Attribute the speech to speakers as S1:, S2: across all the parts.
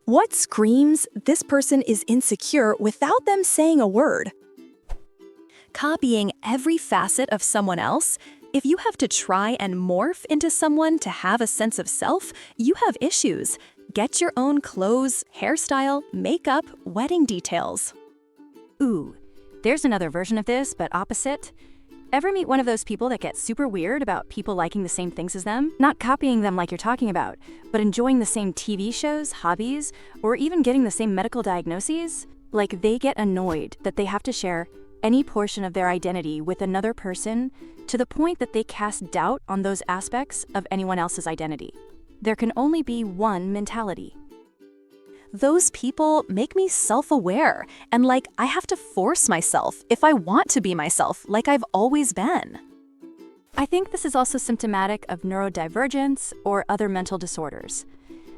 S1: What screams this person is insecure without them saying a word? Copying every facet of someone else. If you have to try and morph into someone to have a sense of self, you have issues. Get your own clothes, hairstyle, makeup, wedding details.
S2: Ooh, there's another version of this, but opposite. Ever meet one of those people that get super weird about people liking the same things as them? Not copying them like you're talking about, but enjoying the same TV shows, hobbies, or even getting the same medical diagnoses? Like they get annoyed that they have to share any portion of their identity with another person to the point that they cast doubt on those aspects of anyone else's identity. There can only be one mentality.
S1: Those people make me self-aware and like I have to force myself if I want to be myself like I've always been.
S2: I think this is also symptomatic of neurodivergence or other mental disorders.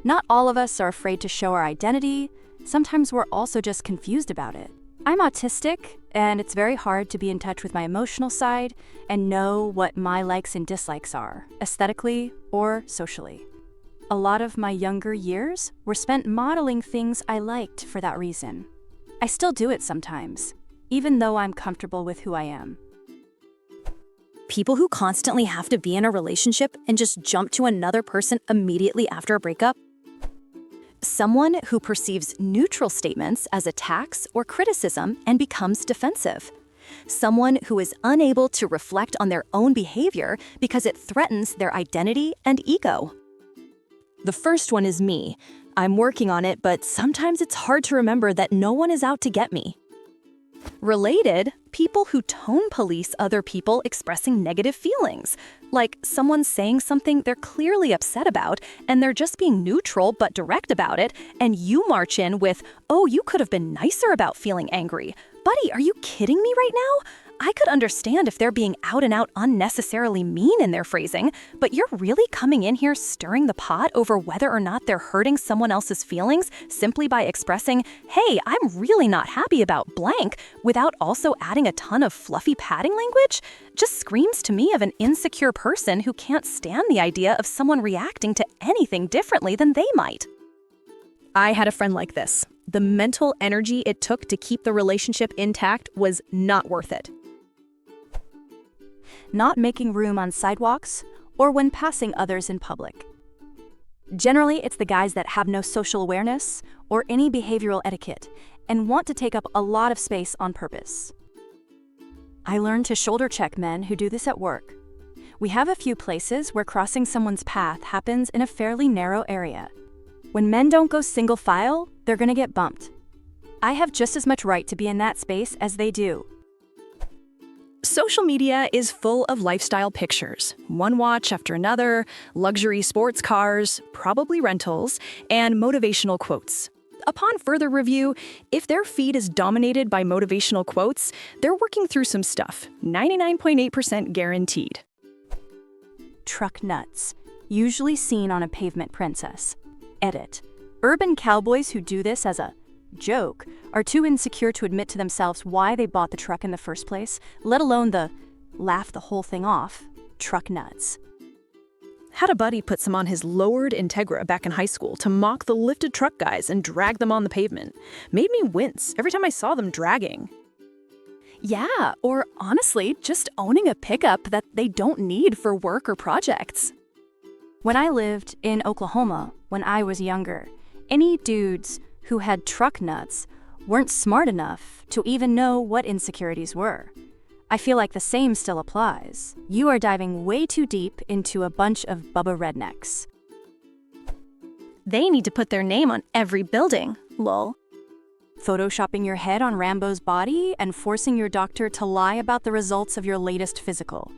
S2: Not all of us are afraid to show our identity. Sometimes we're also just confused about it. I'm autistic, and it's very hard to be in touch with my emotional side and know what my likes and dislikes are, aesthetically or socially. A lot of my younger years were spent modeling things I liked for that reason. I still do it sometimes, even though I'm comfortable with who I am.
S1: People who constantly have to be in a relationship and just jump to another person immediately after a breakup. Someone who perceives neutral statements as attacks or criticism and becomes defensive. Someone who is unable to reflect on their own behavior because it threatens their identity and ego. The first one is me. I'm working on it, but sometimes it's hard to remember that no one is out to get me. Related, people who tone police other people expressing negative feelings. Like someone saying something they're clearly upset about, and they're just being neutral but direct about it, and you march in with, "Oh, you could have been nicer about feeling angry." Buddy, are you kidding me right now? I could understand if they're being out and out unnecessarily mean in their phrasing, but you're really coming in here stirring the pot over whether or not they're hurting someone else's feelings simply by expressing, "Hey, I'm really not happy about blank," without also adding a ton of fluffy padding language? Just screams to me of an insecure person who can't stand the idea of someone reacting to anything differently than they might. I had a friend like this. The mental energy it took to keep the relationship intact was not worth it.
S2: Not making room on sidewalks or when passing others in public. Generally, it's the guys that have no social awareness or any behavioral etiquette and want to take up a lot of space on purpose. I learned to shoulder check men who do this at work. We have a few places where crossing someone's path happens in a fairly narrow area. When men don't go single file, they're gonna get bumped. I have just as much right to be in that space as they do.
S1: Social media is full of lifestyle pictures, one watch after another, luxury sports cars, probably rentals, and motivational quotes. Upon further review, if their feed is dominated by motivational quotes, they're working through some stuff, 99.8% guaranteed.
S2: Truck nuts, usually seen on a pavement princess. Edit. Urban cowboys who do this as a joke are too insecure to admit to themselves why they bought the truck in the first place, let alone the laugh the whole thing off. Truck nuts.
S1: Had a buddy put some on his lowered Integra back in high school to mock the lifted truck guys and drag them on the pavement. Made me wince every time I saw them dragging. Yeah, or honestly, just owning a pickup that they don't need for work or projects.
S2: When I lived in Oklahoma when I was younger, any dudes who had truck nuts weren't smart enough to even know what insecurities were. I feel like the same still applies. You are diving way too deep into a bunch of Bubba rednecks.
S1: They need to put their name on every building, lol.
S2: Photoshopping your head on Rambo's body and forcing your doctor to lie about the results of your latest physical.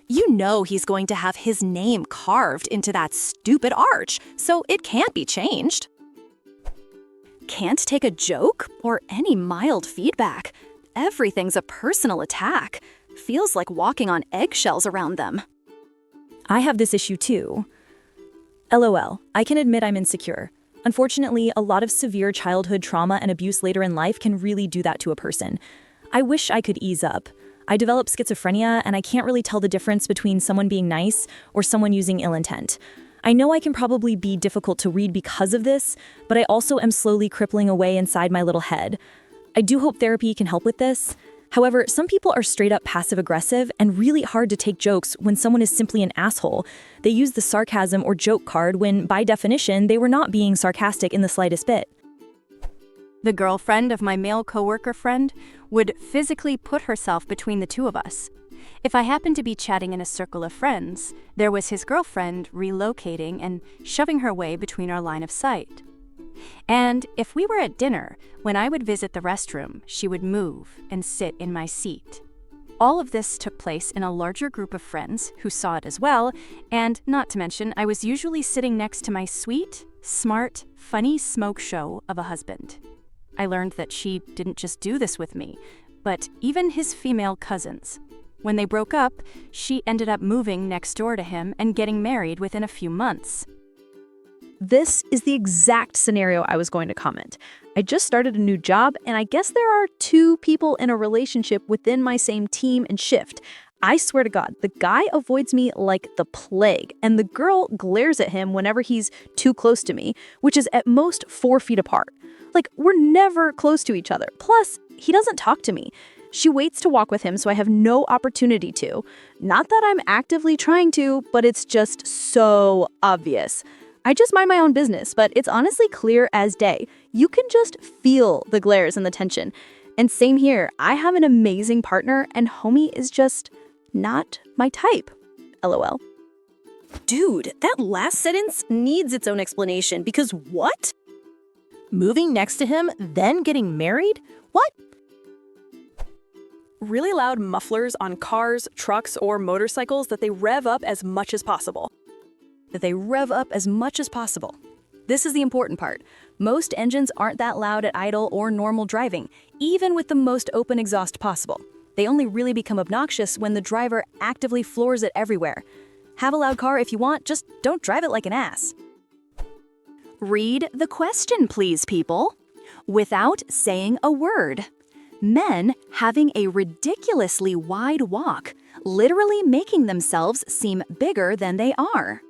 S1: You know he's going to have his name carved into that stupid arch, so it can't be changed. Can't take a joke or any mild feedback. Everything's a personal attack. Feels like walking on eggshells around them. I have this issue too. LOL, I can admit I'm insecure. Unfortunately, a lot of severe childhood trauma and abuse later in life can really do that to a person. I wish I could ease up. I developed schizophrenia and I can't really tell the difference between someone being nice or someone using ill intent. I know I can probably be difficult to read because of this, but I also am slowly crippling away inside my little head. I do hope therapy can help with this. However, some people are straight up passive-aggressive and really hard to take jokes when someone is simply an asshole. They use the sarcasm or joke card when, by definition, they were not being sarcastic in the slightest bit.
S2: The girlfriend of my male coworker friend would physically put herself between the two of us. If I happened to be chatting in a circle of friends, there was his girlfriend relocating and shoving her way between our line of sight. And if we were at dinner, when I would visit the restroom, she would move and sit in my seat. All of this took place in a larger group of friends who saw it as well, and not to mention, I was usually sitting next to my sweet, smart, funny smoke show of a husband. I learned that she didn't just do this with me, but even his female cousins. When they broke up, she ended up moving next door to him and getting married within a few months.
S1: This is the exact scenario I was going to comment. I just started a new job, and I guess there are 2 people in a relationship within my same team and shift. I swear to God, the guy avoids me like the plague, and the girl glares at him whenever he's too close to me, which is at most 4 feet apart. Like, we're never close to each other. Plus, he doesn't talk to me. She waits to walk with him, so I have no opportunity to. Not that I'm actively trying to, but it's just so obvious. I just mind my own business, but it's honestly clear as day. You can just feel the glares and the tension. And same here, I have an amazing partner, and homie is just not my type. LOL. Dude, that last sentence needs its own explanation because what? Moving next to him, then getting married? What?
S3: Really loud mufflers on cars, trucks, or motorcycles that they rev up as much as possible.
S1: This is the important part. Most engines aren't that loud at idle or normal driving, even with the most open exhaust possible. They only really become obnoxious when the driver actively floors it everywhere. Have a loud car if you want, just don't drive it like an ass. Read the question, please, people. Without saying a word. Men having a ridiculously wide walk, literally making themselves seem bigger than they are.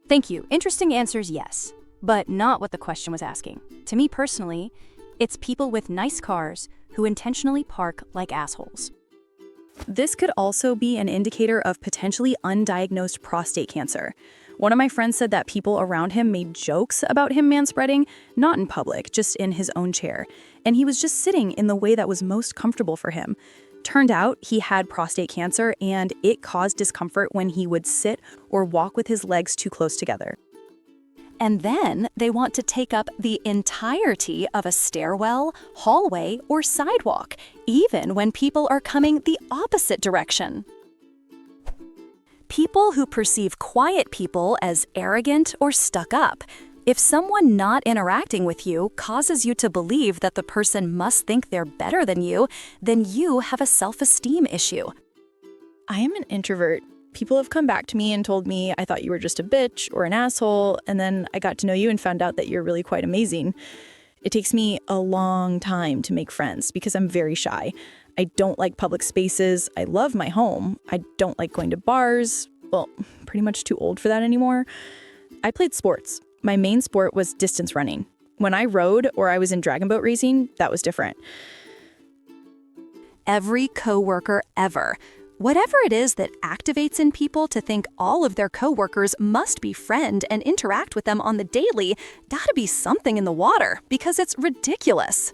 S2: Thank you. Interesting answers, yes, but not what the question was asking. To me personally, it's people with nice cars who intentionally park like assholes.
S1: This could also be an indicator of potentially undiagnosed prostate cancer. One of my friends said that people around him made jokes about him manspreading, not in public, just in his own chair. And he was just sitting in the way that was most comfortable for him. Turned out he had prostate cancer, and it caused discomfort when he would sit or walk with his legs too close together. And then they want to take up the entirety of a stairwell, hallway, or sidewalk, even when people are coming the opposite direction. People who perceive quiet people as arrogant or stuck up. If someone not interacting with you causes you to believe that the person must think they're better than you, then you have a self-esteem issue.
S4: I am an introvert. People have come back to me and told me I thought you were just a bitch or an asshole, and then I got to know you and found out that you're really quite amazing. It takes me a long time to make friends because I'm very shy. I don't like public spaces. I love my home. I don't like going to bars. Well, pretty much too old for that anymore. I played sports. My main sport was distance running. When I rode or I was in dragon boat racing, that was different.
S1: Every coworker ever. Whatever it is that activates in people to think all of their coworkers must befriend and interact with them on the daily, gotta be something in the water, because it's ridiculous.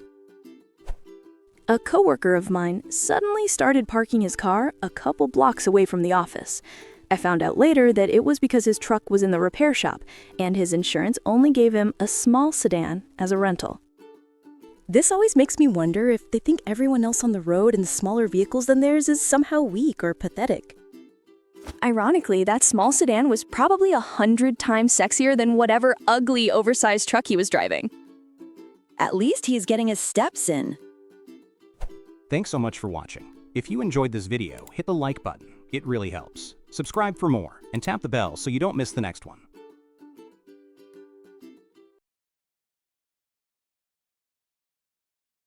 S1: A coworker of mine suddenly started parking his car a couple blocks away from the office. I found out later that it was because his truck was in the repair shop, and his insurance only gave him a small sedan as a rental. This always makes me wonder if they think everyone else on the road in smaller vehicles than theirs is somehow weak or pathetic. Ironically, that small sedan was probably 100 times sexier than whatever ugly, oversized truck he was driving. At least he's getting his steps in.
S5: Thanks so much for watching. If you enjoyed this video, hit the like button. It really helps. Subscribe for more, and tap the bell so you don't miss the next one.